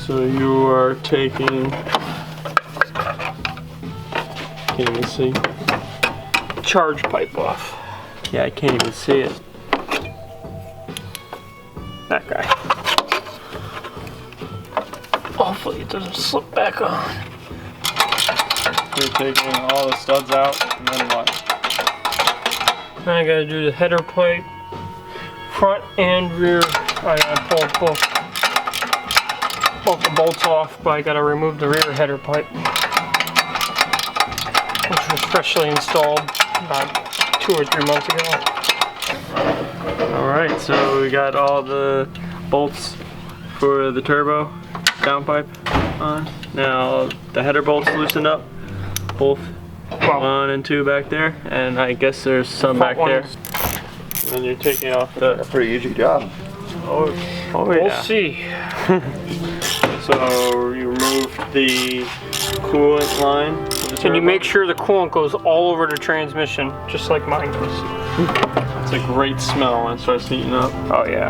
So you are taking, can't even see, charge pipe off. Yeah, I can't even see it. That guy. Hopefully it doesn't slip back on. You're taking all the studs out, and then what? Now I gotta do the header pipe, front and rear. I gotta pull both the bolts off, but I gotta remove the rear header pipe, which was freshly installed about 2 or 3 months ago. Alright, so we got all the bolts for the turbo downpipe on. Now the header bolts loosened up, both 1 and 2 back there, and I guess there's some back there. And then you're taking off the... That's a pretty easy job. Oh yeah. We'll see. So you removed the coolant line. Can you make sure the coolant goes all over the transmission, just like mine does? It's a great smell when it starts heating up. Oh yeah.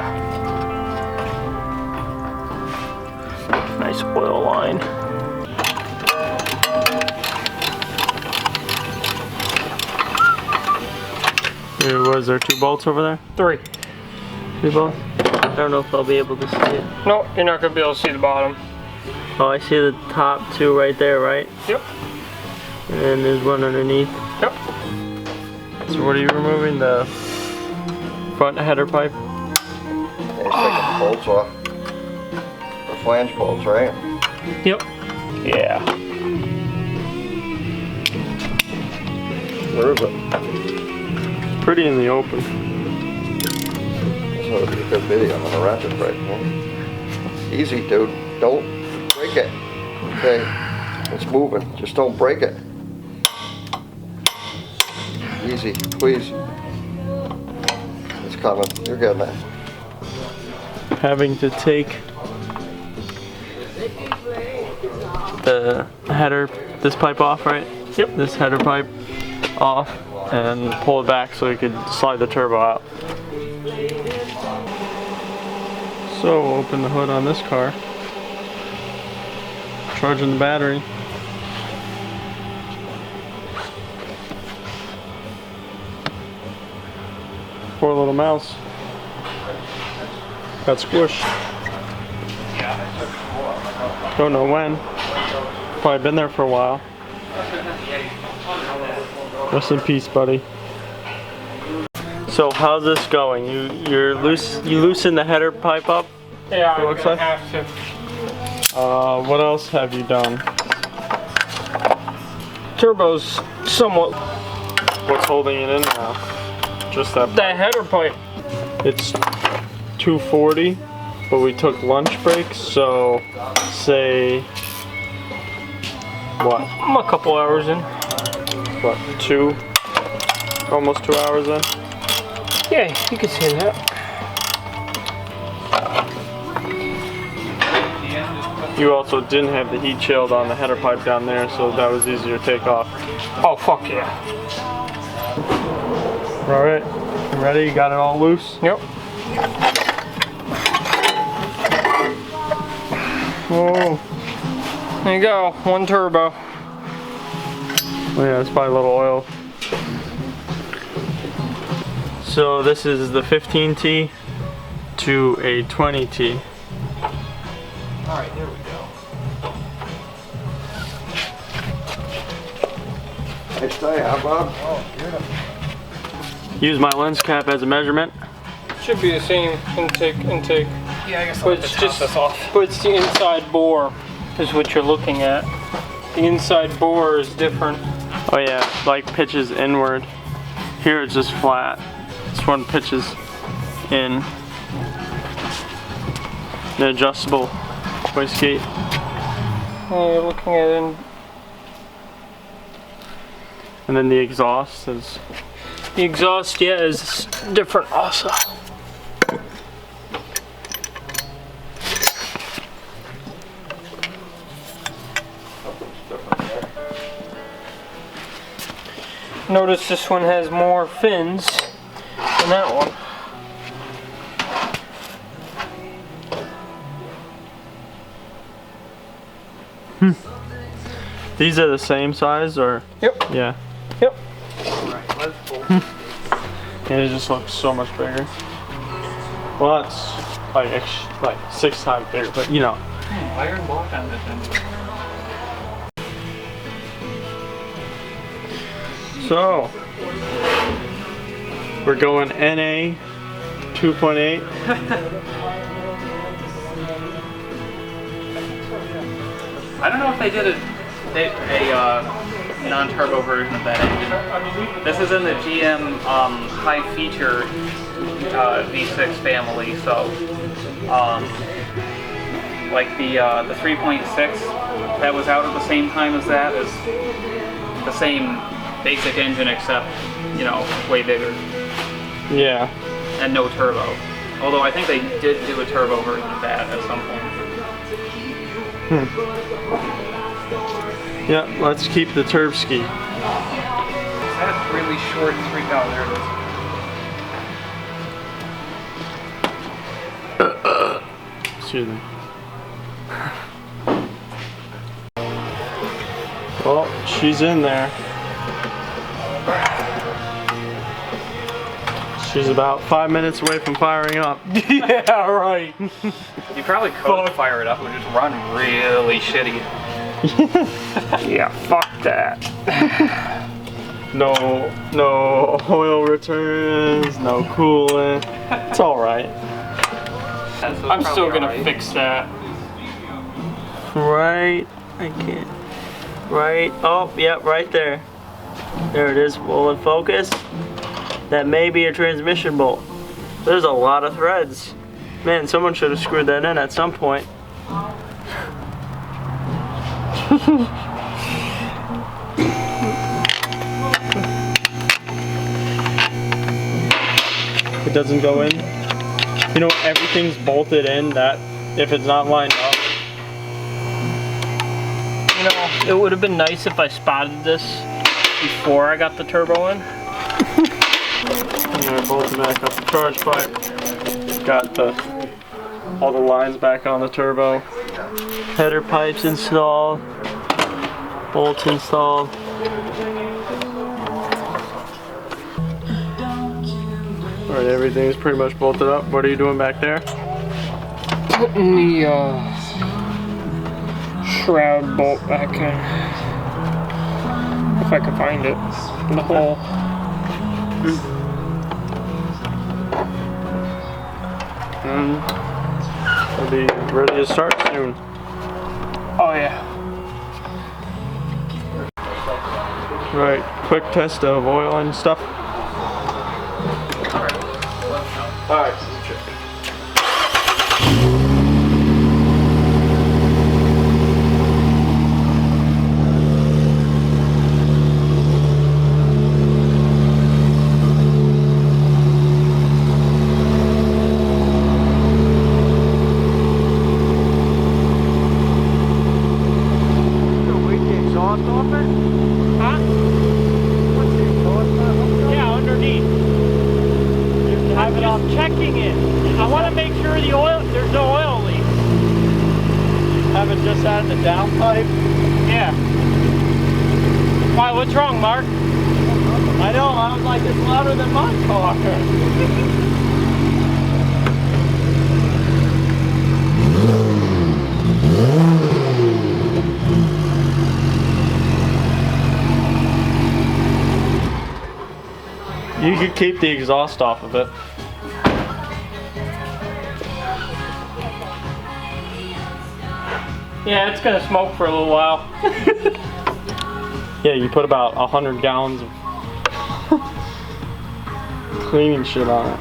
Nice oil line. Was there 2 bolts over there? 3. 2 bolts? I don't know if I'll be able to see it. No, you're not going to be able to see the bottom. Oh, I see the top 2 right there, right? Yep. And then there's 1 underneath. Yep. So what are you removing? The front header pipe? And he's taking the bolts off. The flange bolts, right? Yep. Yeah. Where is it? Pretty in the open. So it'll be a good video. I'm gonna wrap it right now. Easy, dude. Don't break it. Okay. It's moving. Just don't break it. Easy, please. It's coming. You're getting it. Having to take the header, this pipe off, right? Yep. This header pipe off and pull it back so you could slide the turbo out. So we'll open the hood on this car. Charging the battery. Poor little mouse. Got squished. Don't know when. Probably been there for a while. Rest in peace, buddy. So how's this going? You loosen the header pipe up? Yeah, I'm looks gonna like? have to. What else have you done? Turbo's somewhat. What's holding it in now? Just that. That header pipe. It's 240, but we took lunch breaks, so say what? I'm a couple hours in. What, 2? Almost 2 hours in? Yeah, you can say that. You also didn't have the heat shield on the header pipe down there, so that was easier to take off. Oh, fuck yeah. Alright, you ready? You got it all loose? Yep. Whoa. There you go, 1 turbo. Oh yeah, it's probably a little oil. So this is the 15T to a 20T. Alright, there we go. Nice day, huh, Bob? Oh, beautiful. Use my lens cap as a measurement. Should be the same intake. Yeah, I guess I'll But have to it's top just, this off. but it's the inside bore is what you're looking at. The inside bore is different. Oh yeah, like pitches inward. Here it's just flat. This one pitches in. The adjustable wastegate. You're looking at it. And then the exhaust is. The exhaust, yeah, is different also. Notice this one has more fins than that one. These are the same size, or? Yep. Yeah. Yep. Alright, let's pull. Yeah, it just looks so much bigger. Well, it's like 6 times bigger, but you know. Iron block on this thing. So, we're going NA 2.8. I don't know if they did a non-turbo version of that engine. This is in the GM high feature V6 family, so like the 3.6 that was out at the same time as that is the same basic engine, except, you know, way bigger Yeah. and no turbo. Although I think they did do a turbo version of that at some point. Yeah, let's keep the turb ski. That's really short 3. Oh, there it is. Excuse me. Well, she's in there. She's about 5 minutes away from firing up. Yeah, right. You probably could fire it up, it would just run really shitty. Yeah, fuck that. No oil returns, no coolant. It's all right. I'm still gonna fix that. Right, I can't. Right, oh, yeah, right there. There it is, full in focus. That may be a transmission bolt. There's a lot of threads. Man, someone should have screwed that in at some point. It doesn't go in. You know, everything's bolted in, that if it's not lined up. You know, it would have been nice if I spotted this before I got the turbo in. I'm gonna bolt back up the charge pipe. Got all the lines back on the turbo. Header pipes installed. Bolts installed. Alright, everything's pretty much bolted up. What are you doing back there? Putting the shroud bolt back in. If I can find it. In the hole. We'll be ready to start soon. Oh yeah. Right, quick test of oil and stuff. Alright. Yeah, underneath. I'm just checking it. I want to make sure there's no oil leak. Have it just out of the downpipe? Yeah. Why, what's wrong, Mark? I know, I was like, it's louder than my car. You could keep the exhaust off of it. Yeah, it's gonna smoke for a little while. Yeah, you put about 100 gallons of cleaning shit on it.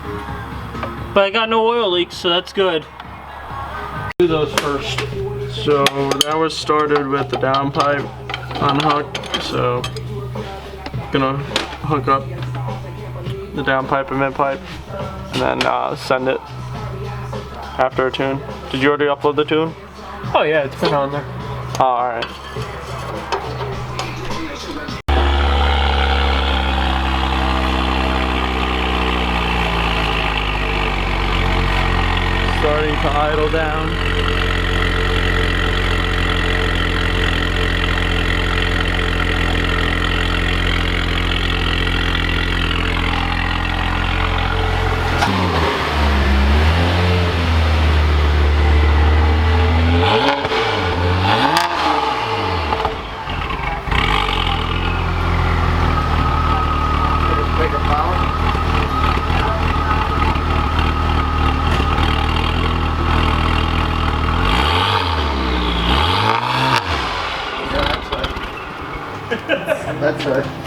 But I got no oil leaks, so that's good. Do those first. So that was started with the downpipe unhooked. So gonna hook up the downpipe and mid pipe, and then send it after a tune. Did you already upload the tune? Oh yeah, it's been on there. Oh, all right. Starting to idle down. That's right.